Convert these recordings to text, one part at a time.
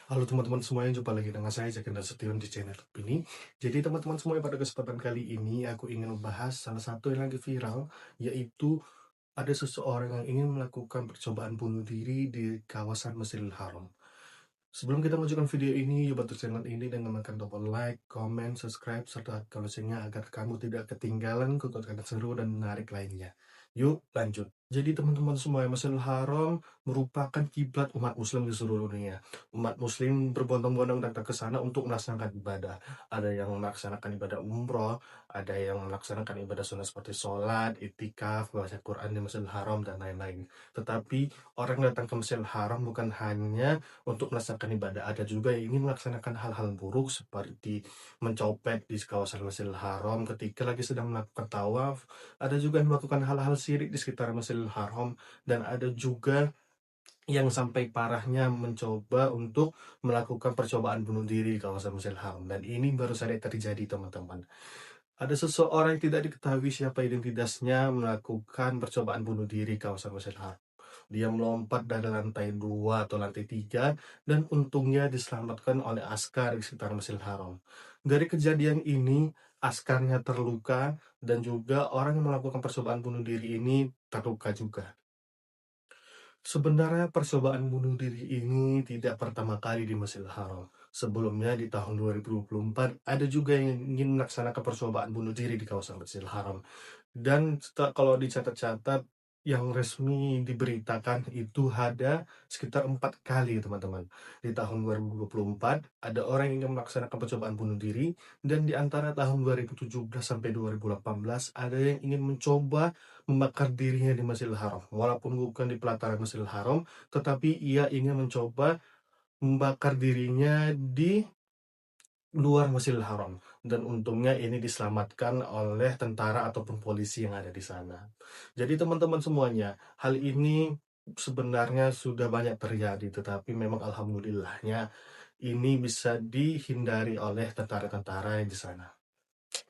Halo teman-teman semuanya, jumpa lagi dengan saya Zakin Nasution di channel ini. Jadi teman-teman semuanya, pada kesempatan kali ini aku ingin membahas salah satu yang lagi viral, yaitu ada seseorang yang ingin melakukan percobaan bunuh diri di kawasan Masjidil Haram. Sebelum kita menunjukkan video ini, yuk bantu channel ini dengan menekan tombol like, comment, subscribe, serta loncengnya agar kamu tidak ketinggalan konten seru dan menarik lainnya. Yuk lanjut. Jadi teman-teman semua, Masjidil Haram merupakan kiblat umat muslim di seluruh dunia. Umat muslim berbondong-bondong datang ke sana untuk melaksanakan ibadah. Ada yang melaksanakan ibadah umroh, ada yang melaksanakan ibadah sunnah seperti sholat, itikaf, baca Quran di Masjidil Haram, dan lain-lain. Tetapi orang yang datang ke Masjidil Haram bukan hanya untuk melaksanakan ibadah, ada juga yang ingin melaksanakan hal-hal buruk seperti mencopet di kawasan Masjidil Haram ketika lagi sedang melakukan tawaf. Ada juga yang melakukan hal-hal syirik di sekitar Masjidil Haram, dan ada juga yang sampai parahnya mencoba untuk melakukan percobaan bunuh diri di kawasan Masjidil Haram. Dan ini baru saja terjadi, teman-teman. Ada seseorang yang tidak diketahui siapa identitasnya melakukan percobaan bunuh diri di kawasan Masjidil Haram. Dia melompat dari lantai 2 atau lantai 3, dan untungnya diselamatkan oleh askar di sekitar Masjidil Haram. Dari kejadian ini, askarnya terluka dan juga orang yang melakukan percobaan bunuh diri ini terluka juga. Sebenarnya percobaan bunuh diri ini tidak pertama kali di Masjidil Haram. Sebelumnya di tahun 2024 ada juga yang ingin melaksanakan percobaan bunuh diri di kawasan Masjidil Haram. Dan kalau dicatat-catat, yang resmi diberitakan itu ada sekitar 4 kali, teman-teman. Di tahun 2024 ada orang yang ingin melaksanakan percobaan bunuh diri, dan di antara tahun 2017 sampai 2018 ada yang ingin mencoba membakar dirinya di Masjidil Haram. Walaupun bukan di pelataran Masjidil Haram, tetapi ia ingin mencoba membakar dirinya di luar Masjidil Haram, dan untungnya ini diselamatkan oleh tentara ataupun polisi yang ada di sana. Jadi teman-teman semuanya, hal ini sebenarnya sudah banyak terjadi, tetapi memang alhamdulillahnya ini bisa dihindari oleh tentara-tentara yang di sana.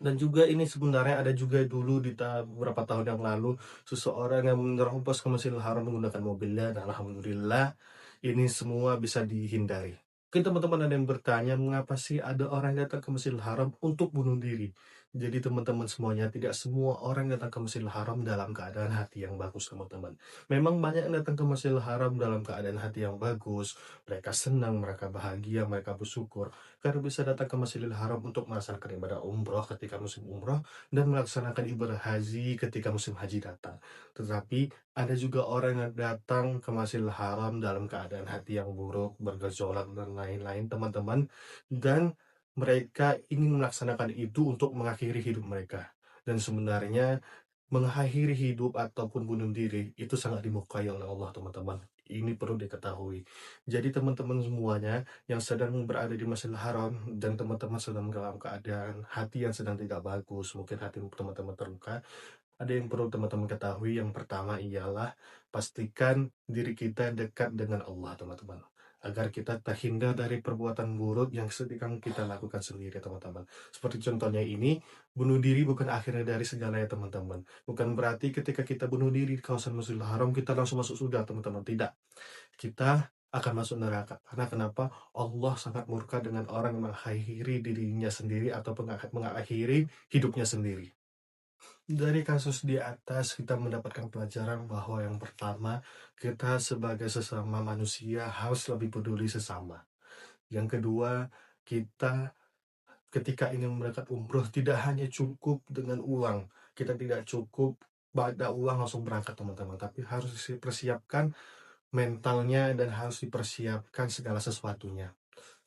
Dan juga ini sebenarnya ada juga dulu di beberapa tahun yang lalu, seseorang yang menerobos ke Masjidil Haram menggunakan mobilnya, dan alhamdulillah ini semua bisa dihindari. Mungkin teman-teman ada yang bertanya, mengapa sih ada orang yang datang ke Masjidil Haram untuk bunuh diri? Jadi teman-teman semuanya, tidak semua orang yang datang ke Masjidil Haram dalam keadaan hati yang bagus, teman-teman. Memang banyak yang datang ke Masjidil Haram dalam keadaan hati yang bagus, mereka senang, mereka bahagia, mereka bersyukur, karena bisa datang ke Masjidil Haram untuk melaksanakan ibadah umroh ketika musim umroh, dan melaksanakan ibadah haji ketika musim haji datang. Tetapi ada juga orang yang datang ke Masjidil Haram dalam keadaan hati yang buruk, bergejolak, dan lain-lain, teman-teman. Dan mereka ingin melaksanakan itu untuk mengakhiri hidup mereka. Dan sebenarnya mengakhiri hidup ataupun bunuh diri itu sangat dimurkai oleh Allah, teman-teman. Ini perlu diketahui. Jadi teman-teman semuanya yang sedang berada di Masjidil Haram, dan teman-teman sedang dalam keadaan hati yang sedang tidak bagus, mungkin hati teman-teman terluka, ada yang perlu teman-teman ketahui. Yang pertama ialah pastikan diri kita dekat dengan Allah, teman-teman. Agar kita terhindar dari perbuatan buruk yang sedang kita lakukan sendiri, teman-teman. Seperti contohnya ini, bunuh diri bukan akhirnya dari segalanya, teman-teman. Bukan berarti ketika kita bunuh diri di kawasan Masjidil Haram, kita langsung masuk surga, teman-teman. Tidak. Kita akan masuk neraka. Karena kenapa? Allah sangat murka dengan orang yang mengakhiri dirinya sendiri atau mengakhiri hidupnya sendiri. Dari kasus di atas kita mendapatkan pelajaran bahwa yang pertama, kita sebagai sesama manusia harus lebih peduli sesama. Yang kedua, kita ketika ingin berangkat umroh tidak hanya cukup dengan uang. Kita tidak cukup ada uang langsung berangkat, teman-teman, tapi harus dipersiapkan mentalnya dan harus dipersiapkan segala sesuatunya.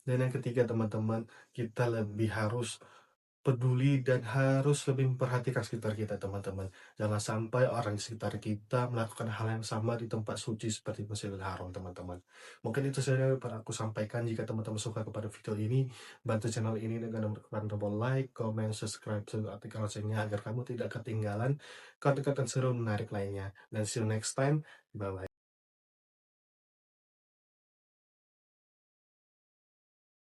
Dan yang ketiga, teman-teman, kita lebih harus peduli dan harus lebih memperhatikan sekitar kita, teman-teman. Jangan sampai orang di sekitar kita melakukan hal yang sama di tempat suci seperti Masjidil Haram, teman-teman. Mungkin itu saja yang aku sampaikan. Jika teman-teman suka kepada video ini, bantu channel ini dengan menekan tombol like, comment, subscribe, serta aktifkan loncengnya agar kamu tidak ketinggalan konten-konten seru menarik lainnya. Dan see you next time. Bye-bye.